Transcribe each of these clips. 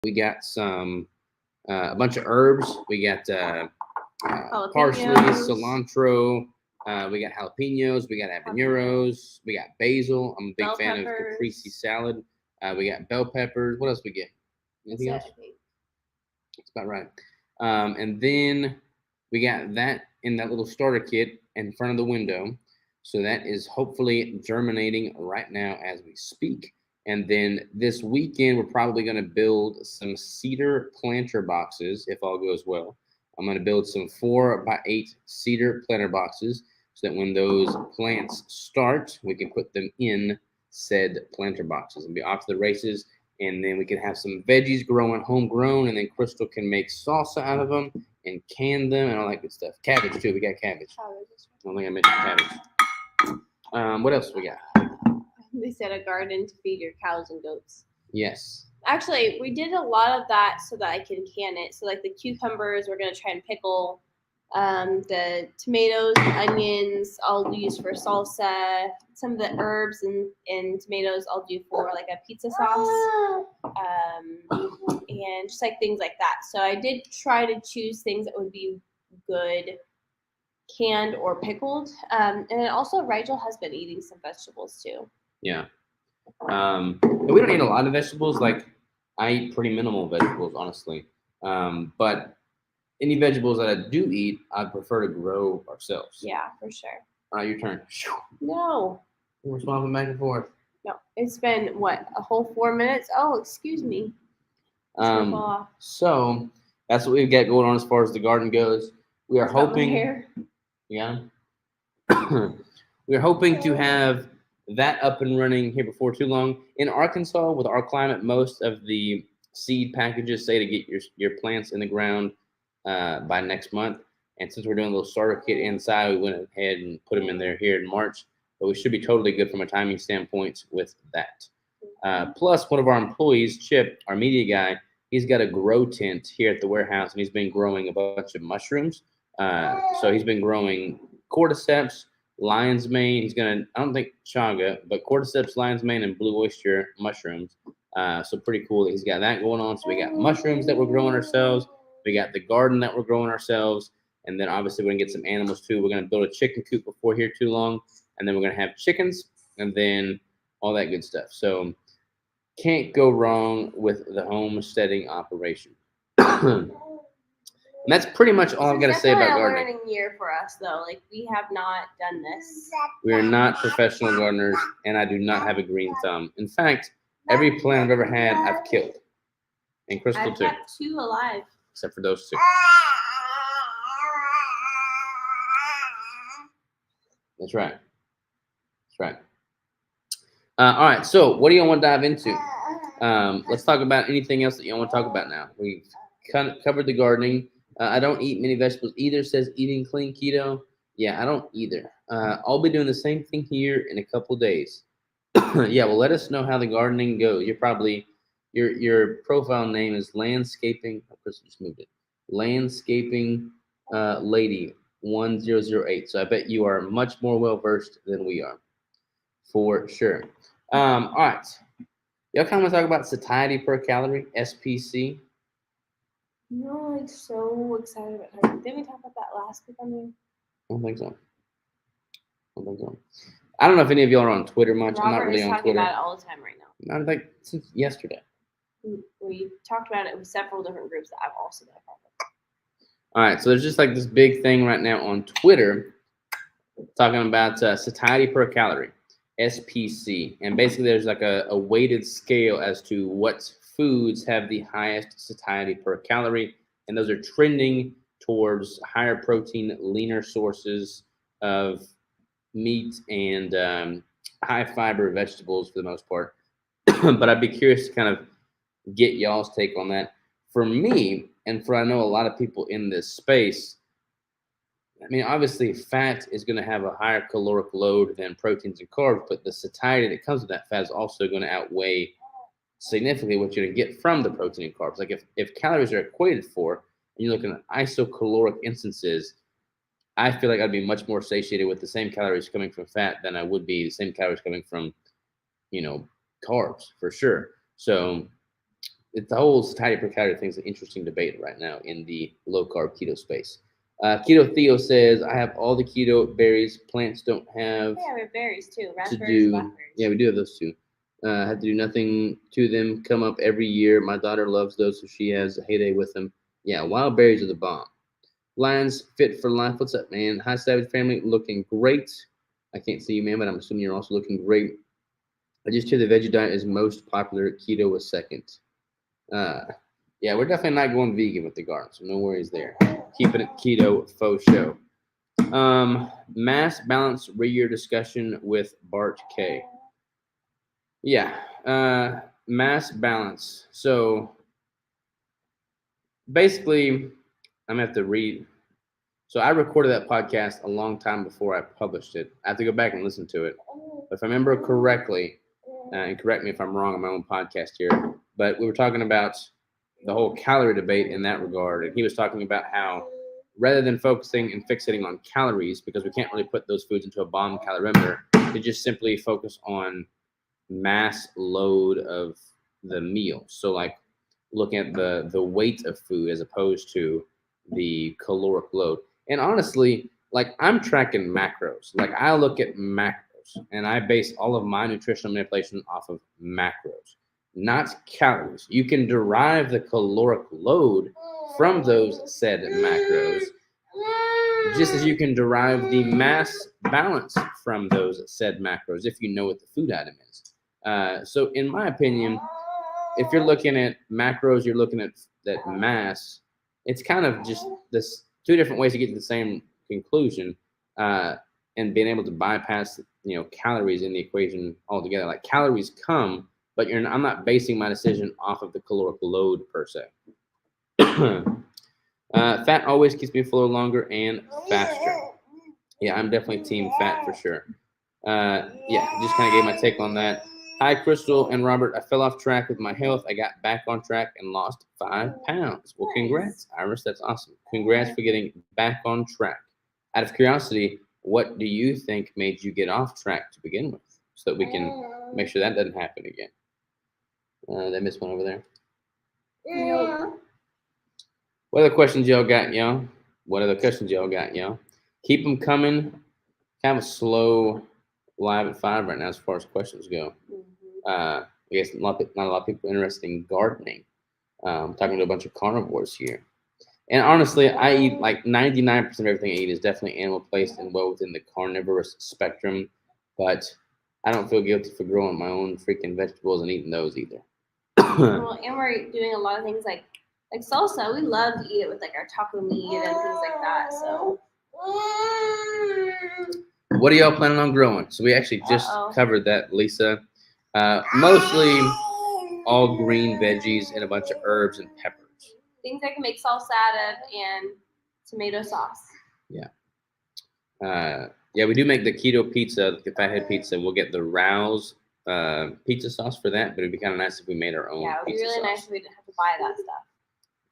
We got some a bunch of herbs. We got parsley, Jalapenos. cilantro. We got jalapenos. We got habaneros. We got basil. I'm a big Bell fan of peppers. caprese salad. We got bell peppers. What else we get? Anything else? I think. That's about right. And then we got that in that little starter kit in front of the window. So that is hopefully germinating right now as we speak. And then this weekend, we're probably going to build some cedar planter boxes if all goes well. I'm going to build some 4x8 cedar planter boxes so that when those plants start, we can put them in said planter boxes and be off to the races. And then we can have some veggies growing homegrown, and then Crystal can make salsa out of them and can them and all that good stuff. Cabbage too. We got cabbage. I don't think I mentioned cabbage. What else we got? They said a garden to feed your cows and goats. Yes. Actually, we did a lot of that so that I can can it. So like the cucumbers, we're gonna try and pickle. The tomatoes, onions, I'll use for salsa. Some of the herbs and tomatoes, I'll do for like a pizza sauce. And just like things like that. So I did try to choose things that would be good canned or pickled. And then also Rigel has been eating some vegetables too. Yeah. And we don't eat a lot of vegetables. Like I eat pretty minimal vegetables, honestly. But any vegetables that I do eat, I prefer to grow ourselves. Yeah, for sure. All right, your turn. No. We're swapping back and forth. No. It's been what, a whole 4 minutes? Oh, excuse me. So that's what we've got going on as far as the garden goes. We are hoping. Yeah. We're hoping to have that up and running here before too long. In Arkansas, with our climate, most of the seed packages say to get your plants in the ground by next month. And since we're doing a little starter kit inside, we went ahead and put them in there here in March. But we should be totally good from a timing standpoint with that. Plus, one of our employees, Chip, our media guy, he's got a grow tent here at the warehouse, and he's been growing a bunch of mushrooms. So he's been growing cordyceps, lion's mane. He's gonna, I don't think chaga, but cordyceps, lion's mane, and blue oyster mushrooms. So pretty cool that he's got that going on. So we got mushrooms that we're growing ourselves. We got the garden that we're growing ourselves. And then obviously we're gonna get some animals too. We're gonna build a chicken coop before here too long. And then we're gonna have chickens and then all that good stuff. So can't go wrong with the homesteading operation. And that's pretty much all I've got to say about gardening. It's a learning year for us, though. Like, we have not done this. We are not professional gardeners, and I do not have a green thumb. In fact, every plant I've ever had, I've killed. And Crystal, too. I've kept 2 alive. Except for those 2. That's right. That's right. All right, so what do you want to dive into? Let's talk about anything else that you want to talk about now. We've covered the gardening. I don't eat many vegetables either. Says eating clean keto. Yeah, I don't either. I'll be doing the same thing here in a couple days. Yeah, well, let us know how the gardening goes. You're probably your profile name is landscaping. Oh, Chris just moved it. Landscaping lady 1008. So I bet you are much more well versed than we are, for sure. All right, y'all kind of want to talk about satiety per calorie (SPC). You're like so excited about her. Didn't we talk about that last week on here? I don't think so. I don't know if any of y'all are on Twitter much. Robert I'm not really is on talking Twitter. about it all the time right now. Not like since yesterday. We talked about it with several different groups that I've also been a part of. All right, so there's just like this big thing right now on Twitter talking about satiety per calorie, SPC. And basically there's like a weighted scale as to what foods have the highest satiety per calorie. And those are trending towards higher protein, leaner sources of meat and high fiber vegetables for the most part. But I'd be curious to kind of get y'all's take on that. For me, and for I know a lot of people in this space, I mean, obviously fat is going to have a higher caloric load than proteins and carbs, but the satiety that comes with that fat is also going to outweigh significantly what you're going to get from the protein and carbs. Like if calories are equated for, and you're looking at isocaloric instances, I feel like I'd be much more satiated with the same calories coming from fat than I would be the same calories coming from, carbs for sure. So it's the whole satiety per calorie thing is an interesting debate right now in the low carb keto space. Keto Theo says, I have all the keto berries plants don't have Yeah, we have berries too. to Raspberries, do. blackberries. Yeah, we do have those too. Have to do nothing to them. Come up every year. My daughter loves those, so she has a heyday with them. Yeah, wild berries are the bomb. Lions Fit for Life. What's up, man? Hi, Savage family. Looking great. I can't see you, man, but I'm assuming you're also looking great. I just hear the veggie diet is most popular. Keto was second. Yeah, we're definitely not going vegan with the garden, so no worries there. Keeping it keto faux show. Mass balance rear discussion with Bart K. Yeah, mass balance. So basically, I'm gonna have to read. So I recorded that podcast a long time before I published it. I have to go back and listen to it. But if I remember correctly, and correct me if I'm wrong on my own podcast here, but we were talking about the whole calorie debate in that regard. And he was talking about how rather than focusing and fixating on calories, because we can't really put those foods into a bomb calorimeter, to just simply focus on mass load of the meal. So like looking at the weight of food as opposed to the caloric load. And honestly, like I'm tracking macros. Like I look at macros and I base all of my nutritional manipulation off of macros, not calories. You can derive the caloric load from those said macros, just as you can derive the mass balance from those said macros if you know what the food item is. So in my opinion, if you're looking at macros, you're looking at that mass. It's kind of just this two different ways to get to the same conclusion, and being able to bypass calories in the equation altogether. Like calories come, but I'm not basing my decision off of the caloric load per se. Fat always keeps me fuller longer and faster. Yeah, I'm definitely team fat for sure. Yeah, just kind of gave my take on that. Hi, Crystal and Robert. I fell off track with my health. I got back on track and lost 5 pounds. Well, congrats, Iris. That's awesome. Congrats for getting back on track. Out of curiosity, what do you think made you get off track to begin with, so that we can make sure that doesn't happen again? Did I miss one over there? Nope. What other questions y'all got, y'all? Keep them coming. Kind of a slow live at 5 right now as far as questions go. I guess not a lot of people interested in gardening. Talking to a bunch of carnivores here. And honestly, I eat like 99% of everything I eat is definitely animal placed and well within the carnivorous spectrum. But I don't feel guilty for growing my own freaking vegetables and eating those either. Well, and we're doing a lot of things like salsa. We love to eat it with like our taco meat and things like that. So. What are y'all planning on growing? So we actually just covered that, Lisa. Mostly all green veggies and a bunch of herbs and peppers. Things I can make salsa out of and tomato sauce. Yeah. Yeah, we do make the keto pizza, the fathead pizza. We'll get the Rouse pizza sauce for that, but it'd be kind of nice if we made our own. Yeah, it would be really sauce. nice if we didn't have to buy that stuff.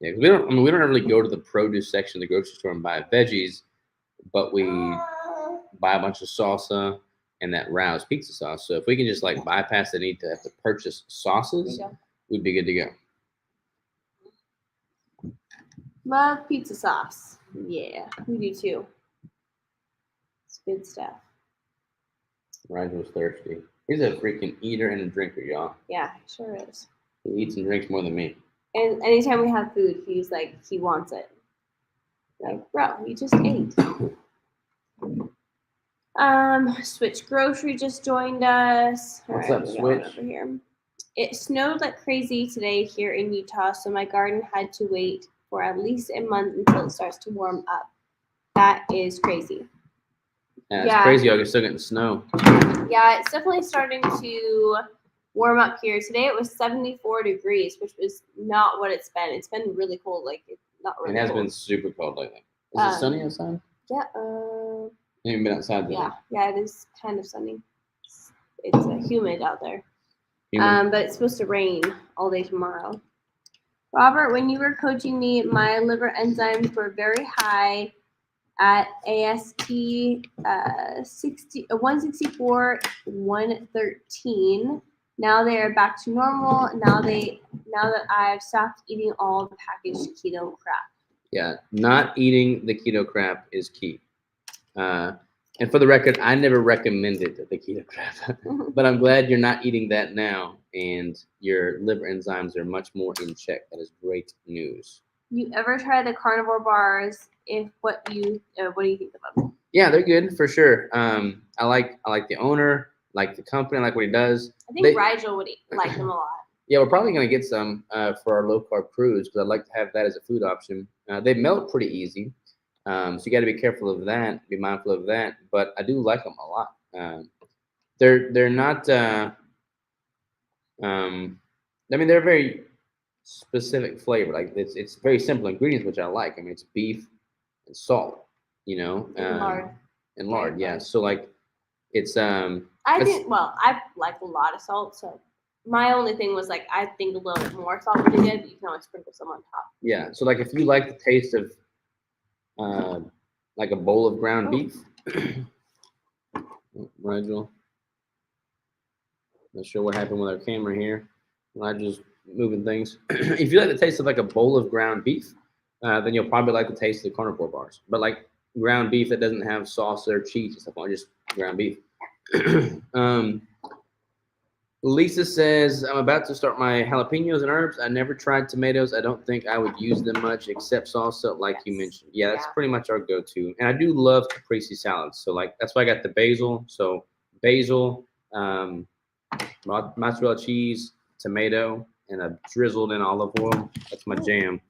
Yeah, we don't really go to the produce section of the grocery store and buy veggies, but we buy a bunch of salsa and that Rouse pizza sauce. So if we can just like bypass the need to have to purchase sauces, we'd be good to go. Love pizza sauce. Yeah, we do too. It's good stuff. Ryan was thirsty. He's a freaking eater and a drinker, y'all. Yeah, he sure is. He eats and drinks more than me. And anytime we have food, he's like, he wants it. Like, bro, you just ate. Switch Grocery just joined us. What's up, Switch? Over here. It snowed like crazy today here in Utah, so my garden had to wait for at least a month until it starts to warm up. That is crazy. Yeah, it's crazy. Y'all are still getting snow. Yeah, it's definitely starting to warm up here. Today it was 74 degrees, which was not what it's been. It's been really cold. Like, it's not really It has cold. been super cold lately. Is it sunny outside? Yeah. You haven't been outside today? Yeah, it is kind of sunny. It's humid out there. But it's supposed to rain all day tomorrow. Robert, when you were coaching me, my liver enzymes were very high at AST 164, 113. Now they are back to normal. Now that I've stopped eating all the packaged keto crap. Yeah, not eating the keto crap is key. And for the record, I never recommended the keto crap, but I'm glad you're not eating that now, and your liver enzymes are much more in check. That is great news. You ever try the carnivore bars? What do you think of them? Yeah, they're good for sure. I like the owner, like the company, I like what he does. I think Rigel would like them a lot. Yeah, we're probably gonna get some for our low carb cruise because I'd like to have that as a food option. They melt pretty easy. So you got to be careful of that, be mindful of that. But I do like them a lot. They're not. I mean, they're very specific flavor. Like it's very simple ingredients, which I like. I mean, it's beef and salt. You know, and lard. Yeah. So like, it's I like a lot of salt. So my only thing was like I think a little bit more salt would be good, but you can always sprinkle some on top. Yeah. So like, if you like the taste of like a bowl of ground beef. Rigel. Not sure what happened with our camera here. Rigel's moving things. If you like the taste of like a bowl of ground beef, then you'll probably like the taste of the carnivore bars. But like ground beef that doesn't have sauce or cheese and stuff on, just ground beef. Lisa says, I'm about to start my jalapenos and herbs. I never tried tomatoes. I don't think I would use them much except salsa, like you mentioned. Yeah, that's pretty much our go-to. And I do love caprese salads. So like that's why I got the basil. So basil, mozzarella cheese, tomato, and a drizzled in olive oil. That's my jam.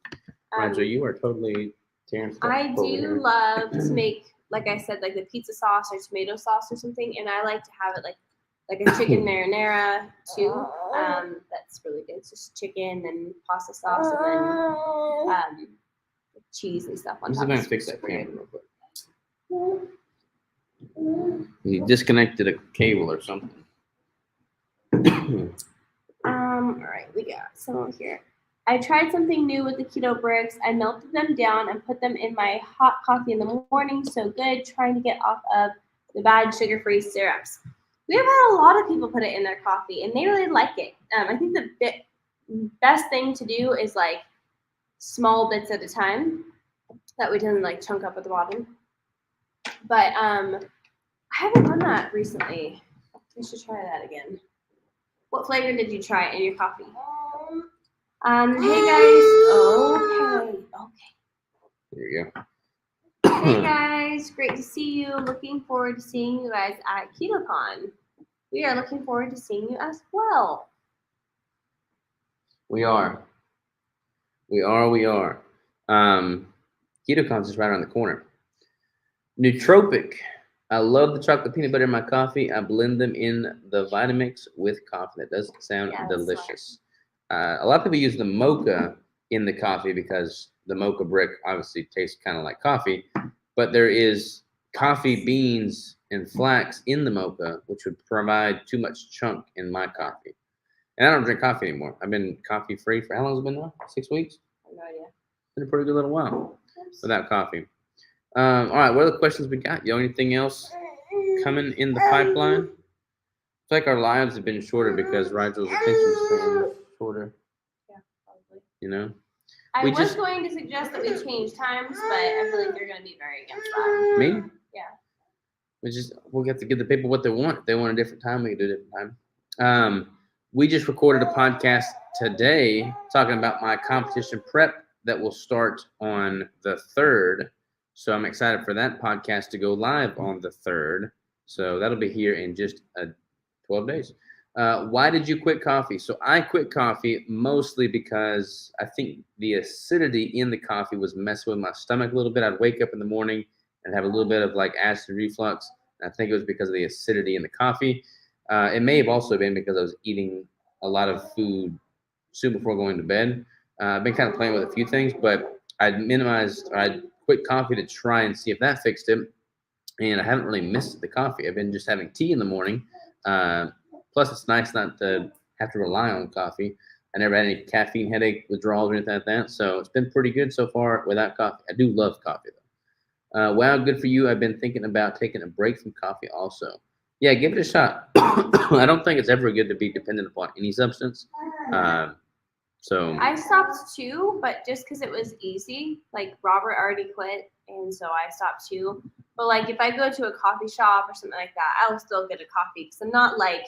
Roger, you are totally tearing stuff I do love to make, like I said, like the pizza sauce or tomato sauce or something. And I like to have it like a chicken marinara too. That's really good. It's just chicken and pasta sauce and then cheese and stuff on top. I'm just gonna fix that camera real quick. You disconnected a cable or something. All right, we got some over here. I tried something new with the keto bricks. I melted them down and put them in my hot coffee in the morning. So good, trying to get off of the bad sugar-free syrups. We have had a lot of people put it in their coffee, and they really like it. I think the best thing to do is like small bits at a time. That way it doesn't like chunk up at the bottom. But I haven't done that recently. We should try that again. What flavor did you try in your coffee? Hey guys. Okay. There you go. Hey guys, great to see you. Looking forward to seeing you guys at KetoCon. We are looking forward to seeing you as well. We are. KetoCon's is right around the corner. Nootropic. I love the chocolate peanut butter in my coffee. I blend them in the Vitamix with coffee. That does sound delicious. A lot of people use the mocha in the coffee because the mocha brick obviously tastes kind of like coffee, but there is coffee beans and flax in the mocha, which would provide too much chunk in my coffee. And I don't drink coffee anymore. I've been coffee free for how long has it been now? 6 weeks? No idea. It's been a pretty good little while without coffee. All right, what are the questions we got? You know, anything else coming in the pipeline? It's like our lives have been shorter because Rigel's attention span is shorter. Yeah, probably. You know? I was going to suggest that we change times, but I feel like you're going to be very against that. Me? Yeah. We'll have to give the people what they want. If they want a different time, we can do a different time. We just recorded a podcast today talking about my competition prep that will start on the 3rd. So I'm excited for that podcast to go live on the 3rd. So that'll be here in just 12 days. Why did you quit coffee? So I quit coffee mostly because I think the acidity in the coffee was messing with my stomach a little bit. I'd wake up in the morning and have a little bit of like acid reflux. And I think it was because of the acidity in the coffee. It may have also been because I was eating a lot of food soon before going to bed. I've been kind of playing with a few things, but I'd quit coffee to try and see if that fixed it. And I haven't really missed the coffee. I've been just having tea in the morning. Plus, it's nice not to have to rely on coffee. I never had any caffeine headache withdrawals or anything like that. So it's been pretty good so far without coffee. I do love coffee, though. Wow, good for you. I've been thinking about taking a break from coffee also. Yeah, give it a shot. I don't think it's ever good to be dependent upon any substance. So I stopped too, but just because it was easy. Like Robert already quit, and so I stopped too. But like if I go to a coffee shop or something like that, I will still get a coffee because I'm not like,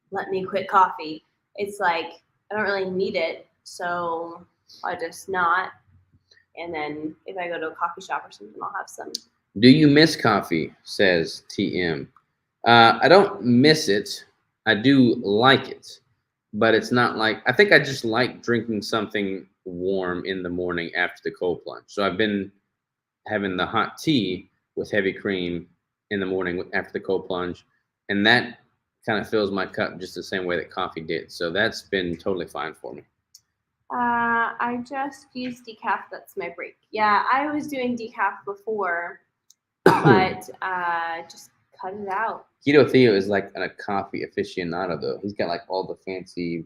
let me quit coffee. It's like I don't really need it, so I just not. And then if I go to a coffee shop or something, I'll have some. do you miss coffee? Says TM. I don't miss it. I do like it, but it's not like I think I just like drinking something warm in the morning after the cold plunge. So I've been having the hot tea with heavy cream in the morning after the cold plunge, and that kind of fills my cup just the same way that coffee did. So that's been totally fine for me. I just use decaf. That's my break. Yeah, I was doing decaf before, but just cut it out. Keto Theo is like a coffee aficionado, though. He's got like all the fancy,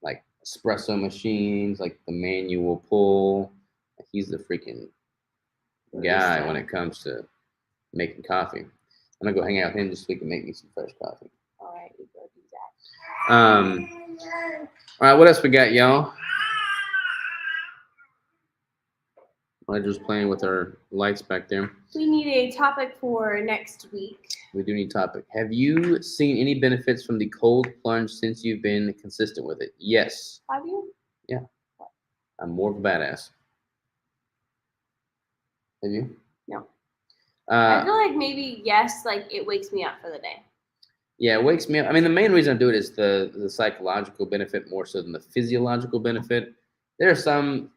like espresso machines, like the manual pull. He's the freaking guy when it comes to making coffee. I'm gonna go hang out with him just so he can make me some fresh coffee. All right, we go do that. All right, what else we got, y'all? I'm just playing with our lights back there. We need a topic for next week. We do need a topic. Have you seen any benefits from the cold plunge since you've been consistent with it? Yes. Have you? Yeah. I'm more of a badass. Have you? No. I feel like maybe yes, like it wakes me up for the day. Yeah, it wakes me up. I mean, the main reason I do it is the psychological benefit more so than the physiological benefit. There are some,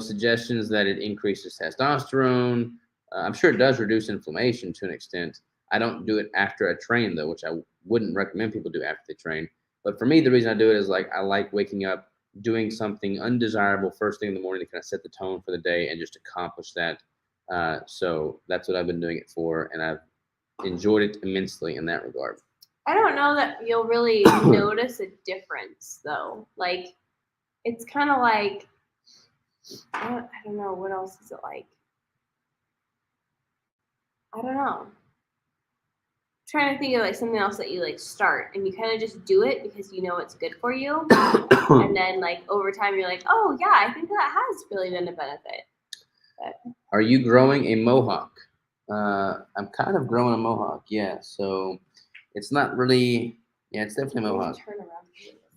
suggestions that it increases testosterone. I'm sure it does reduce inflammation to an extent. I don't do it after I train, though, which I wouldn't recommend people do after they train. But for me, the reason I do it is like I like waking up, doing something undesirable first thing in the morning to kind of set the tone for the day and just accomplish that. So that's what I've been doing it for, and I've enjoyed it immensely in that regard. I don't know that you'll really notice a difference, though. Like, it's kind of like, I don't know, what else is it like? I don't know. I'm trying to think of like something else that you like start and you kind of just do it because you know it's good for you. And then like over time you're like, oh yeah, I think that has really been a benefit. But are you growing a mohawk? I'm kind of growing a mohawk, yeah. So it's not really, yeah, it's definitely a mohawk.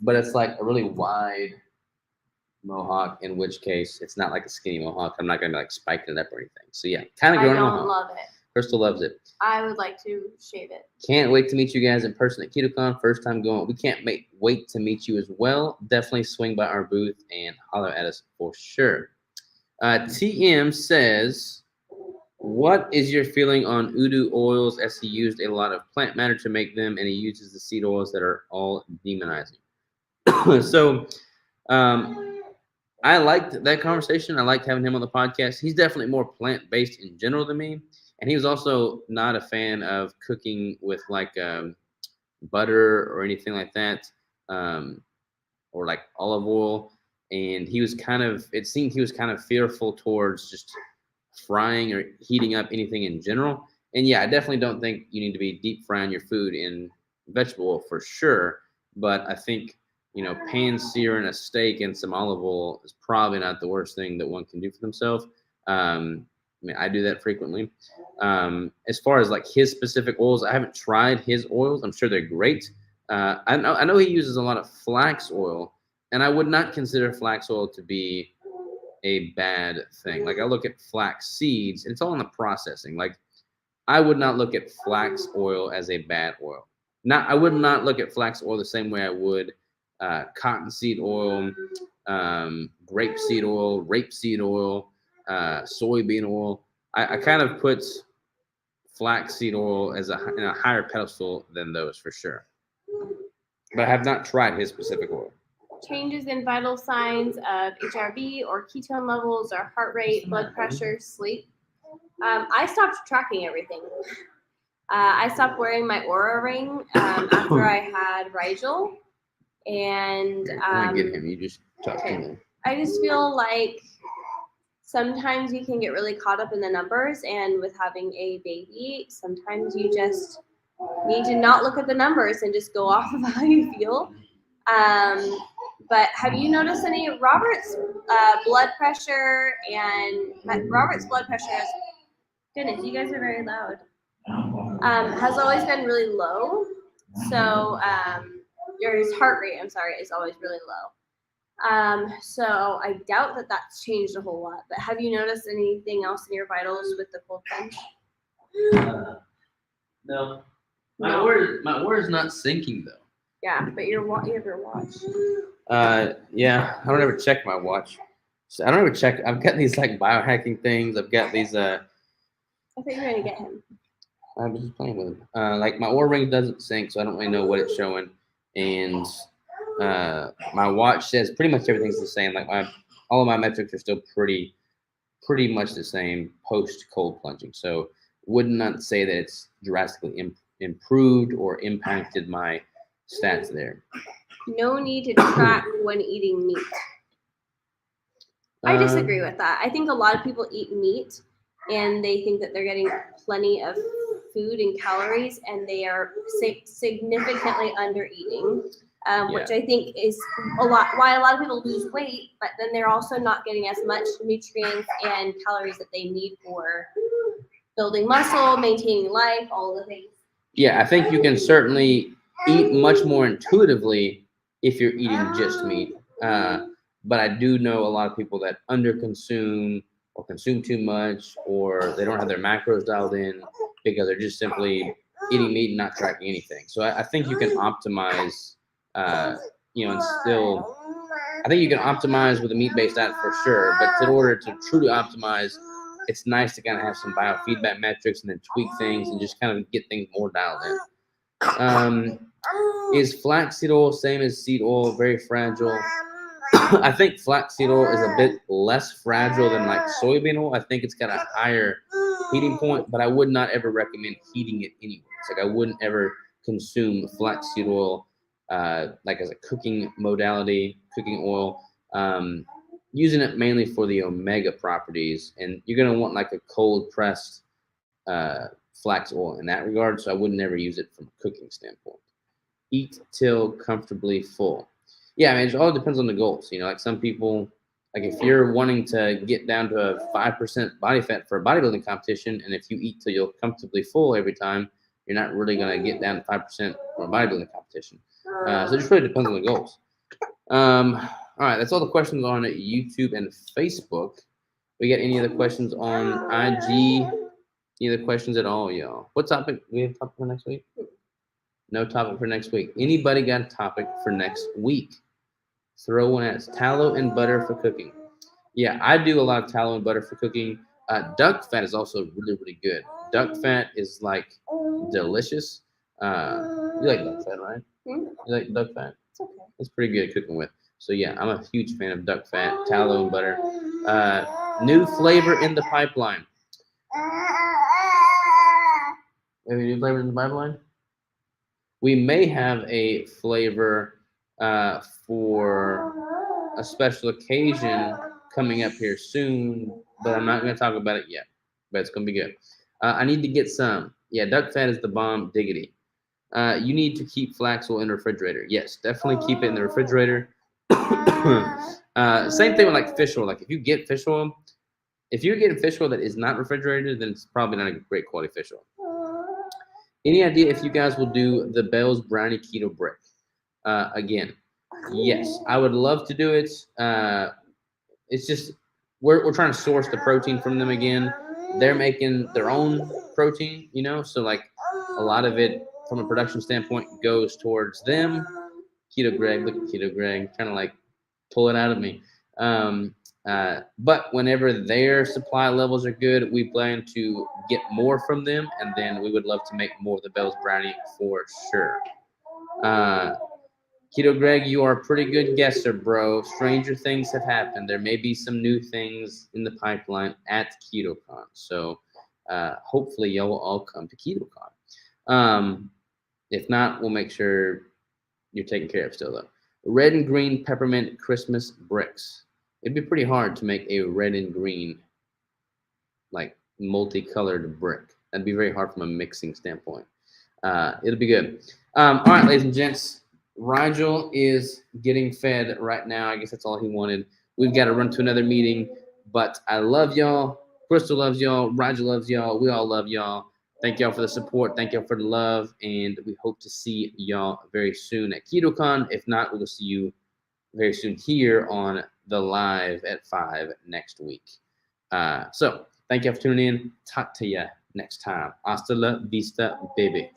But it's like a really wide mohawk, in which case it's not like a skinny mohawk. I'm not going to be like spiking it up or anything. So yeah, kind of growing a mohawk. I don't love it. Crystal loves it. I would like to shave it. Can't wait to meet you guys in person at KetoCon. First time going. We can't wait to meet you as well. Definitely swing by our booth and holler at us for sure. TM says, what is your feeling on Udu oils, as he used a lot of plant matter to make them, and he uses the seed oils that are all demonizing? So I liked that conversation. I liked having him on the podcast. He's definitely more plant-based in general than me. And he was also not a fan of cooking with like butter or anything like that, or like olive oil. And he was it seemed he was kind of fearful towards just frying or heating up anything in general. And yeah, I definitely don't think you need to be deep frying your food in vegetable oil for sure. But I think, pan searing a steak in some olive oil is probably not the worst thing that one can do for themselves. I mean, I do that frequently. As far as like his specific oils, I haven't tried his oils. I'm sure they're great. I know he uses a lot of flax oil, and I would not consider flax oil to be a bad thing. Like I look at flax seeds, and it's all in the processing. Like I would not look at flax oil as a bad oil. I would not look at flax oil the same way I would cottonseed oil, grapeseed oil, rapeseed oil, soybean oil. I kind of put flaxseed oil as in a higher pedestal than those for sure. But I have not tried his specific oil. Changes in vital signs of HRV or ketone levels or heart rate, blood pressure, sleep. I stopped tracking everything. I stopped wearing my Oura ring after I had Rigel. And I get him. You just talk to him. I just feel like sometimes you can get really caught up in the numbers, and with having a baby, sometimes you just You need to not look at the numbers and just go off of how you feel. But have you noticed any Robert's blood pressure Robert's blood pressure has, goodness, you guys are very loud, has always been really low. So his heart rate, I'm sorry, is always really low. So I doubt that that's changed a whole lot. But have you noticed anything else in your vitals with the cold plunge? No. My order is not syncing though. Yeah, but you have your watch. Yeah, I don't ever check my watch. So I don't ever check. I've got these like biohacking things. I've got these. I thought you were gonna get him. I'm just playing with them. Like my Oura ring doesn't sync, so I don't really know what it's showing. And my watch says pretty much everything's the same. Like all of my metrics are still pretty much the same post cold plunging. So would not say that it's drastically improved or impacted my stats there. No need to track when eating meat. I disagree with that. I think a lot of people eat meat and they think that they're getting plenty of food and calories, and they are significantly under eating, which I think is why a lot of people lose weight, but then they're also not getting as much nutrients and calories that they need for building muscle, maintaining life, all the things. Yeah, I think you can certainly eat much more intuitively if you're eating just meat. But I do know a lot of people that underconsume or consume too much, or they don't have their macros dialed in because they're just simply eating meat and not tracking anything. So I think you can optimize, and still, I think you can optimize with a meat-based diet for sure. But in order to truly optimize, it's nice to kind of have some biofeedback metrics and then tweak things and just kind of get things more dialed in. Is flaxseed oil same as seed oil? Very fragile. I think flaxseed oil is a bit less fragile than like soybean oil. I think it's got a higher heating point, but I would not ever recommend heating it anyway. It's like I wouldn't ever consume flaxseed oil like as a cooking modality, cooking oil. Using it mainly for the omega properties, and you're gonna want like a cold pressed flax oil in that regard. So I would never use it from a cooking standpoint. Eat till comfortably full. Yeah, I mean, it all depends on the goals. Like some people, like if you're wanting to get down to a 5% body fat for a bodybuilding competition, and if you eat till you're comfortably full every time, you're not really going to get down to 5% for a bodybuilding competition. So it just really depends on the goals. All right, that's all the questions on YouTube and Facebook. We got any other questions on IG? Any other questions at all, y'all? What topic? We have a topic for next week? No topic for next week. Anybody got a topic for next week? Throw one at us. Tallow and butter for cooking. Yeah, I do a lot of tallow and butter for cooking. Duck fat is also really, really good. Duck fat is like delicious. You like duck fat, right? You like duck fat? It's okay. It's pretty good cooking with. So yeah, I'm a huge fan of duck fat, tallow and butter. New flavor in the pipeline. Have a new flavor in the pipeline? We may have a flavor for a special occasion coming up here soon, but I'm not going to talk about it yet. But it's going to be good. I need to get some. Yeah, duck fat is the bomb, diggity. You need to keep flax oil in the refrigerator. Yes, definitely keep it in the refrigerator. Same thing with like fish oil. Like if you get fish oil, if you're getting fish oil that is not refrigerated, then it's probably not a great quality fish oil. Any idea if you guys will do the Bell's Brownie Keto Brick? Again, yes, I would love to do it. It's just we're trying to source the protein from them again. They're making their own protein, so like a lot of it from a production standpoint goes towards them. Keto Greg, look at Keto Greg, trying to like pull it out of me. But whenever their supply levels are good, we plan to get more from them, and then we would love to make more of the Bell's Brownie for sure. Keto Greg, you are a pretty good guesser, bro. Stranger things have happened. There may be some new things in the pipeline at KetoCon. So hopefully y'all will all come to KetoCon. If not, we'll make sure you're taken care of still, though. Red and green peppermint Christmas bricks. It'd be pretty hard to make a red and green, like multicolored brick. That'd be very hard from a mixing standpoint. It'll be good. All right, ladies and gents. Rigel is getting fed right now. I guess that's all he wanted. We've got to run to another meeting, but I love y'all. Crystal loves y'all. Rigel loves y'all. We all love y'all. Thank y'all for the support. Thank y'all for the love, and we hope to see y'all very soon at KetoCon. If not, we will see you very soon here on the live at 5 next week. So thank you for tuning in. Talk to you next time. Hasta la vista, baby.